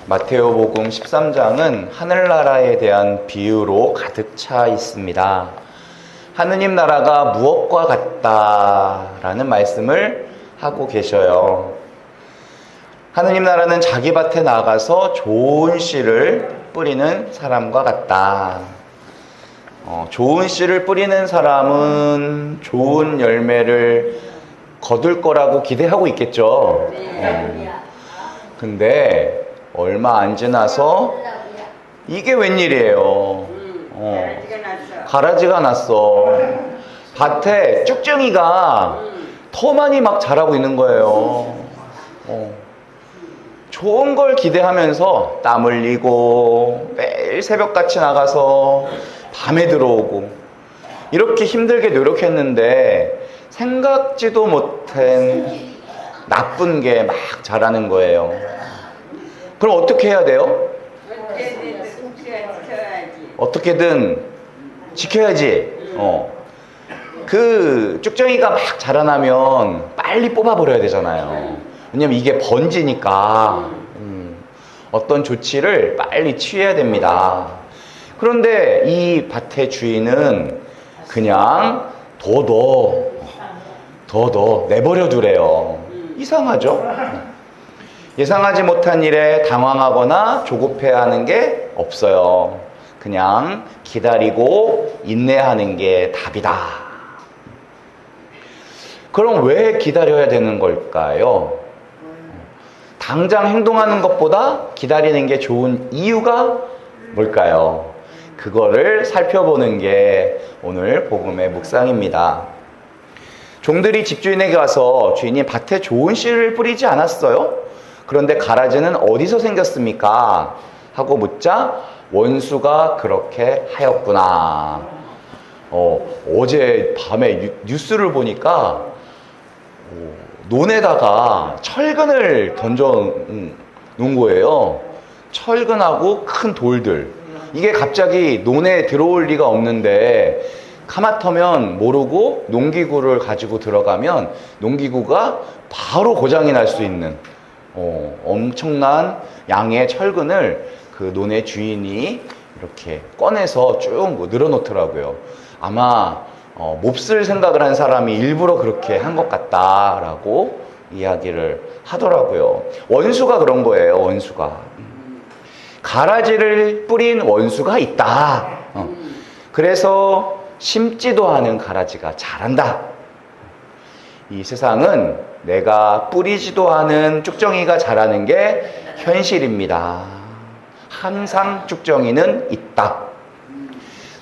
마테오복음 13장은 하늘나라에 대한 비유로 가득 차 있습니다. 하느님 나라가 무엇과 같다라는 말씀을 하고 계셔요. 하느님 나라는 자기 밭에 나가서 좋은 씨를 뿌리는 사람과 같다. 좋은 씨를 뿌리는 사람은 좋은 열매를 거둘 거라고 기대하고 있겠죠. 근데 얼마 안 지나서 이게 웬일이에요. 가라지가 났어. 밭에 쭉정이가 더 많이 막 자라고 있는 거예요. 좋은 걸 기대하면서 땀 흘리고 매일 새벽같이 나가서 밤에 들어오고 이렇게 힘들게 노력했는데 생각지도 못한 나쁜 게 막 자라는 거예요. 그럼 어떻게 해야 돼요? 어떻게든 지켜야지. 그 쭉정이가 막 자라나면 빨리 뽑아버려야 되잖아요. 왜냐면 이게 번지니까 어떤 조치를 빨리 취해야 됩니다. 그런데 이 밭의 주인은 그냥 더 내버려 두래요. 이상하죠? 예상하지 못한 일에 당황하거나 조급해하는 게 없어요. 그냥 기다리고 인내하는 게 답이다. 그럼 왜 기다려야 되는 걸까요? 당장 행동하는 것보다 기다리는 게 좋은 이유가 뭘까요? 그거를 살펴보는 게 오늘 복음의 묵상입니다. 종들이 집주인에게 가서 주인이 밭에 좋은 씨를 뿌리지 않았어요? 그런데 가라지는 어디서 생겼습니까? 하고 묻자 원수가 그렇게 하였구나. 어제 밤에 뉴스를 보니까 논에다가 철근을 던져 놓은 거예요. 철근하고 큰 돌들. 이게 갑자기 논에 들어올 리가 없는데 카마터면 모르고 농기구를 가지고 들어가면 농기구가 바로 고장이 날 수 있는 엄청난 양의 철근을 그 논의 주인이 이렇게 꺼내서 쭉 늘어놓더라고요. 아마 몹쓸 생각을 한 사람이 일부러 그렇게 한 것 같다라고 이야기를 하더라고요. 원수가 그런 거예요. 원수가 가라지를 뿌린 원수가 있다. 그래서 심지도 않은 가라지가 자란다. 이 세상은 내가 뿌리지도 않은 쭉정이가 자라는 게 현실입니다. 항상 쭉정이는 있다.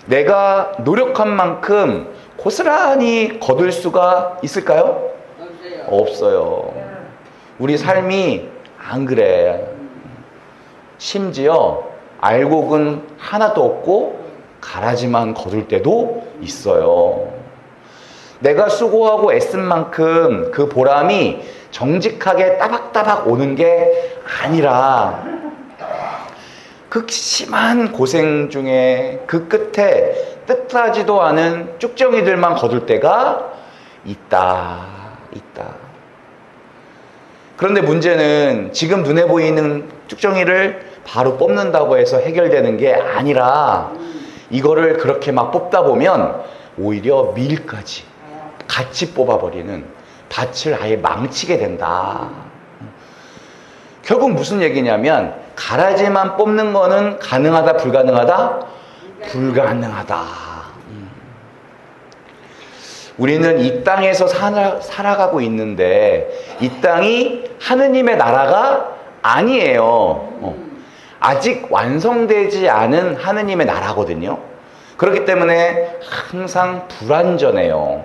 내가 노력한 만큼 고스란히 거둘 수가 있을까요? 없어요. 우리 삶이 안 그래. 심지어 알곡은 하나도 없고 가라지만 거둘 때도 있어요. 내가 수고하고 애쓴 만큼 그 보람이 정직하게 따박따박 오는 게 아니라 극심한 고생 중에 그 끝에 뜻하지도 않은 쭉정이들만 거둘 때가 있다. 그런데 문제는 지금 눈에 보이는 쭉정이를 바로 뽑는다고 해서 해결되는 게 아니라 이거를 그렇게 막 뽑다 보면 오히려 밀까지 같이 뽑아버리는 밭을 아예 망치게 된다. 결국 무슨 얘기냐면 가라지만 뽑는 거는 가능하다, 불가능하다? 불가능하다. 우리는 이 땅에서 살아가고 있는데 이 땅이 하느님의 나라가 아니에요. 아직 완성되지 않은 하느님의 나라거든요. 그렇기 때문에 항상 불완전해요.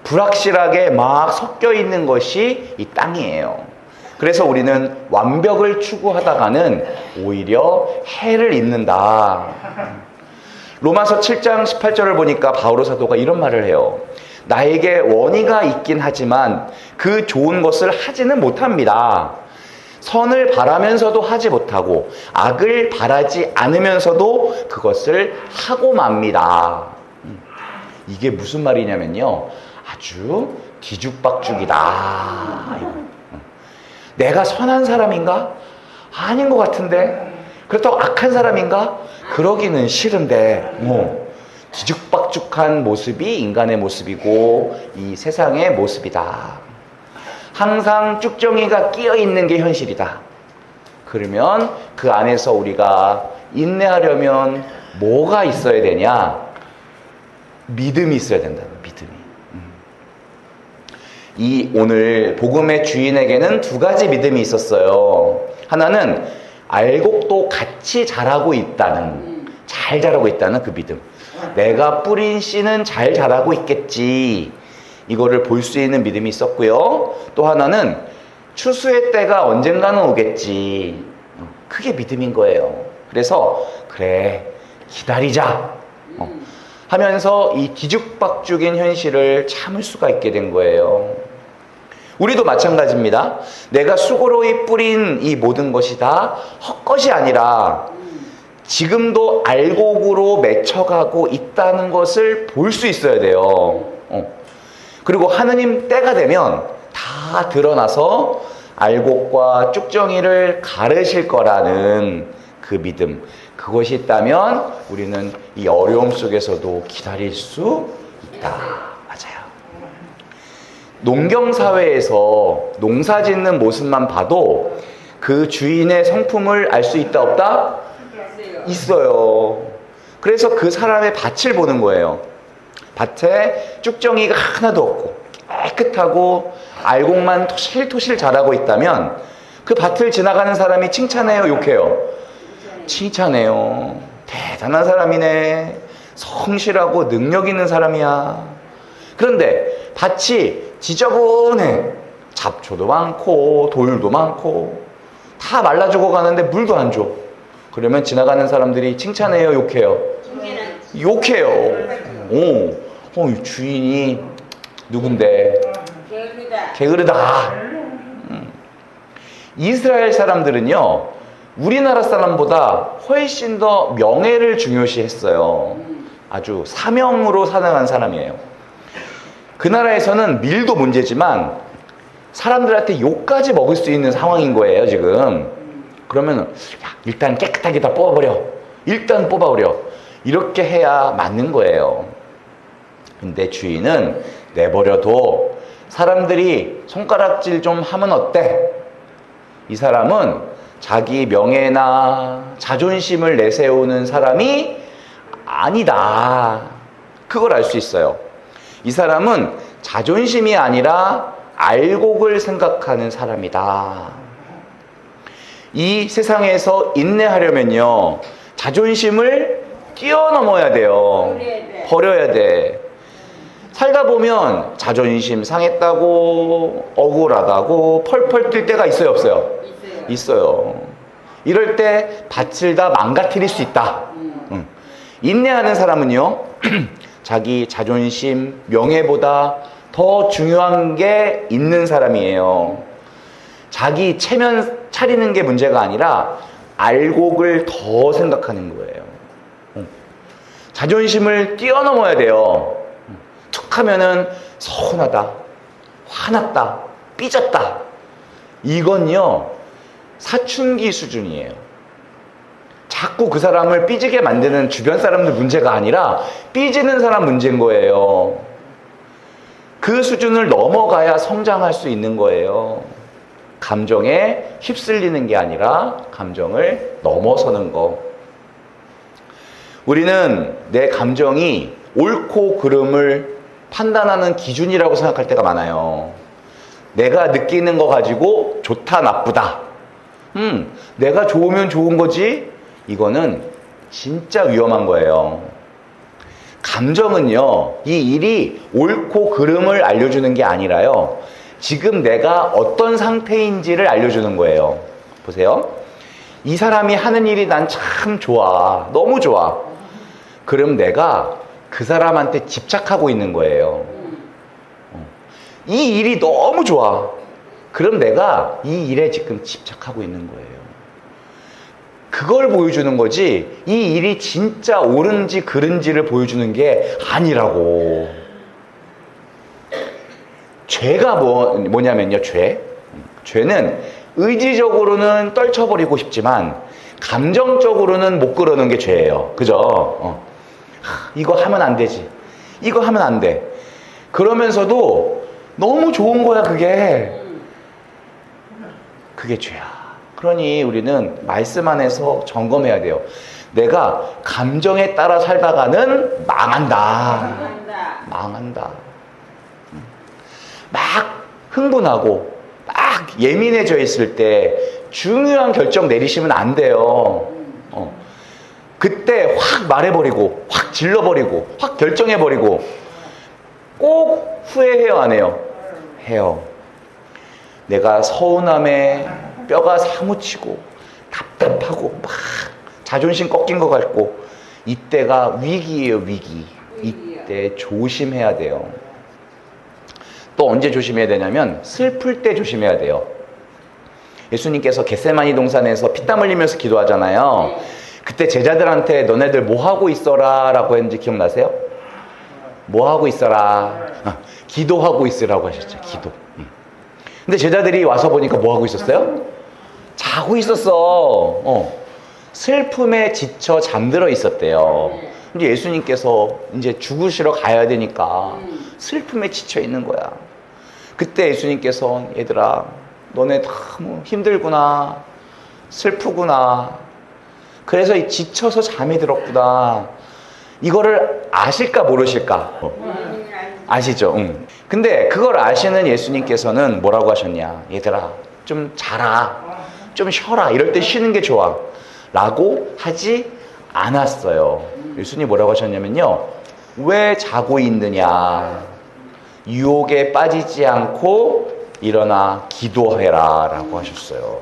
불확실하게 막 섞여 있는 것이 이 땅이에요. 그래서 우리는 완벽을 추구하다가는 오히려 해를 입는다. 로마서 7장 18절을 보니까 바오로 사도가 이런 말을 해요. 나에게 원의가 있긴 하지만 그 좋은 것을 하지는 못합니다. 선을 바라면서도 하지 못하고 악을 바라지 않으면서도 그것을 하고 맙니다. 이게 무슨 말이냐면요. 아주 뒤죽박죽이다. 내가 선한 사람인가? 아닌 것 같은데? 그렇다고 악한 사람인가? 그러기는 싫은데, 뒤죽박죽한 모습이 인간의 모습이고 이 세상의 모습이다. 항상 쭉정이가 끼어 있는 게 현실이다. 그러면 그 안에서 우리가 인내하려면 뭐가 있어야 되냐? 믿음이 있어야 된다. 믿음이. 이 오늘 복음의 주인에게는 두 가지 믿음이 있었어요. 하나는 알곡도 같이 자라고 있다는, 잘 자라고 있다는 그 믿음. 내가 뿌린 씨는 잘 자라고 있겠지. 이거를 볼 수 있는 믿음이 있었고요. 또 하나는 추수의 때가 언젠가는 오겠지. 그게 믿음인 거예요. 그래서 그래 기다리자 하면서 이 뒤죽박죽인 현실을 참을 수가 있게 된 거예요. 우리도 마찬가지입니다. 내가 수고로이 뿌린 이 모든 것이 다 헛것이 아니라 지금도 알곡으로 맺혀가고 있다는 것을 볼 수 있어야 돼요. 그리고 하느님 때가 되면 다 드러나서 알곡과 쭉정이를 가르실 거라는 그 믿음, 그것이 있다면 우리는 이 어려움 속에서도 기다릴 수 있다. 맞아요. 농경사회에서 농사 짓는 모습만 봐도 그 주인의 성품을 알 수 있다 없다? 있어요. 그래서 그 사람의 밭을 보는 거예요. 밭에 쭉정이가 하나도 없고 깨끗하고 알곡만 토실토실 자라고 있다면 그 밭을 지나가는 사람이 칭찬해요, 욕해요? 칭찬해요. 대단한 사람이네. 성실하고 능력 있는 사람이야. 그런데 밭이 지저분해. 잡초도 많고 돌도 많고 다 말라 죽어가는데 물도 안 줘. 그러면 지나가는 사람들이 칭찬해요, 욕해요? 욕해요. 주인이 누군데? 게으르다. 이스라엘 사람들은요, 우리나라 사람보다 훨씬 더 명예를 중요시 했어요. 아주 사명으로 사랑한 사람이에요. 그 나라에서는 밀도 문제지만 사람들한테 욕까지 먹을 수 있는 상황인 거예요, 지금. 그러면 일단 깨끗하게 다 뽑아버려. 일단 뽑아버려. 이렇게 해야 맞는 거예요. 근데 주인은 내버려도 사람들이 손가락질 좀 하면 어때? 이 사람은 자기 명예나 자존심을 내세우는 사람이 아니다. 그걸 알 수 있어요. 이 사람은 자존심이 아니라 알곡을 생각하는 사람이다. 이 세상에서 인내하려면요, 자존심을 뛰어넘어야 돼요. 버려야 돼. 살다 보면 자존심 상했다고, 억울하다고 펄펄 뛸 때가 있어요, 없어요? 있어요. 이럴 때 밭을 다 망가뜨릴 수 있다. 인내하는 사람은요, 자기 자존심, 명예보다 더 중요한 게 있는 사람이에요. 자기 체면 차리는 게 문제가 아니라 알곡을 더 생각하는 거예요. 자존심을 뛰어넘어야 돼요. 툭 하면은 서운하다, 화났다, 삐졌다. 이건요, 사춘기 수준이에요. 자꾸 그 사람을 삐지게 만드는 주변 사람들 문제가 아니라 삐지는 사람 문제인 거예요. 그 수준을 넘어가야 성장할 수 있는 거예요. 감정에 휩쓸리는 게 아니라 감정을 넘어서는 거. 우리는 내 감정이 옳고 그름을 판단하는 기준이라고 생각할 때가 많아요. 내가 느끼는 거 가지고 좋다, 나쁘다. 내가 좋으면 좋은 거지? 이거는 진짜 위험한 거예요. 감정은요, 이 일이 옳고 그름을 알려주는 게 아니라요, 지금 내가 어떤 상태인지를 알려주는 거예요. 보세요. 이 사람이 하는 일이 난 참 좋아. 너무 좋아. 그럼 내가 그 사람한테 집착하고 있는 거예요. 이 일이 너무 좋아. 그럼 내가 이 일에 지금 집착하고 있는 거예요. 그걸 보여주는 거지, 이 일이 진짜 옳은지 그른지를 보여주는 게 아니라고. 죄가 뭐냐면요, 죄는 의지적으로는 떨쳐버리고 싶지만 감정적으로는 못 그러는 게 죄예요. 그죠? 이거 하면 안 되지. 이거 하면 안 돼. 그러면서도 너무 좋은 거야, 그게. 그게 죄야. 그러니 우리는 말씀 안에서 점검해야 돼요. 내가 감정에 따라 살다가는 망한다. 망한다. 막 흥분하고 막 예민해져 있을 때 중요한 결정 내리시면 안 돼요. 그때 확 말해버리고 확 질러버리고 확 결정해버리고 꼭 후회해요, 안 해요? 해요. 내가 서운함에 뼈가 사무치고 답답하고 막 자존심 꺾인 것 같고 이때가 위기예요, 위기. 이때 조심해야 돼요. 또 언제 조심해야 되냐면 슬플 때 조심해야 돼요. 예수님께서 겟세마니 동산에서 피땀 흘리면서 기도하잖아요. 그때 제자들한테 너네들 뭐 하고 있어라 라고 했는지 기억나세요? 뭐 하고 있어라? 기도하고 있으라고 하셨죠. 기도. 근데 제자들이 와서 보니까 뭐 하고 있었어요? 자고 있었어. 슬픔에 지쳐 잠들어 있었대요. 근데 예수님께서 이제 죽으시러 가야 되니까 슬픔에 지쳐 있는 거야. 그때 예수님께서 얘들아, 너네 너무 힘들구나, 슬프구나, 그래서 지쳐서 잠이 들었구나. 이거를 아실까 모르실까? 아시죠? 근데 그걸 아시는 예수님께서는 뭐라고 하셨냐? 얘들아, 좀 자라, 좀 쉬어라, 이럴 때 쉬는 게 좋아 라고 하지 않았어요. 예수님이 뭐라고 하셨냐면요, 왜 자고 있느냐, 유혹에 빠지지 않고 일어나 기도해라 라고 하셨어요.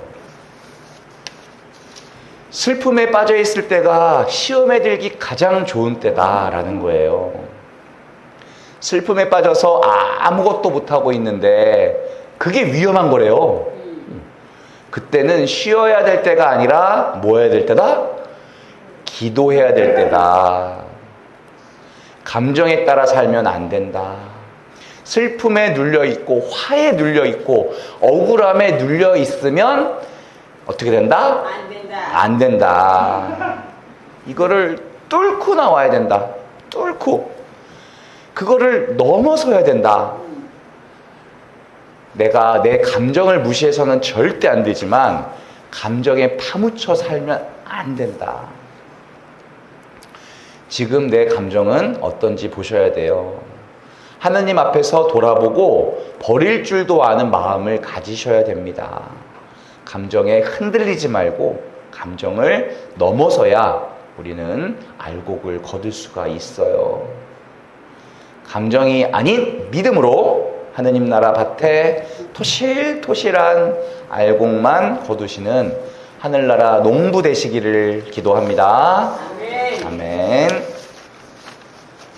슬픔에 빠져 있을 때가 시험에 들기 가장 좋은 때다라는 거예요. 슬픔에 빠져서 아무것도 못하고 있는데 그게 위험한 거래요. 그때는 쉬어야 될 때가 아니라 뭐 해야 될 때다? 기도해야 될 때다. 감정에 따라 살면 안 된다. 슬픔에 눌려있고 화에 눌려있고 억울함에 눌려있으면 어떻게 된다? 안 된다. 안 된다. 이거를 뚫고 나와야 된다. 뚫고. 그거를 넘어서야 된다. 내가 내 감정을 무시해서는 절대 안 되지만 감정에 파묻혀 살면 안 된다. 지금 내 감정은 어떤지 보셔야 돼요. 하느님 앞에서 돌아보고 버릴 줄도 아는 마음을 가지셔야 됩니다. 감정에 흔들리지 말고 감정을 넘어서야 우리는 알곡을 거둘 수가 있어요. 감정이 아닌 믿음으로 하느님 나라 밭에 토실토실한 알곡만 거두시는 하늘나라 농부 되시기를 기도합니다.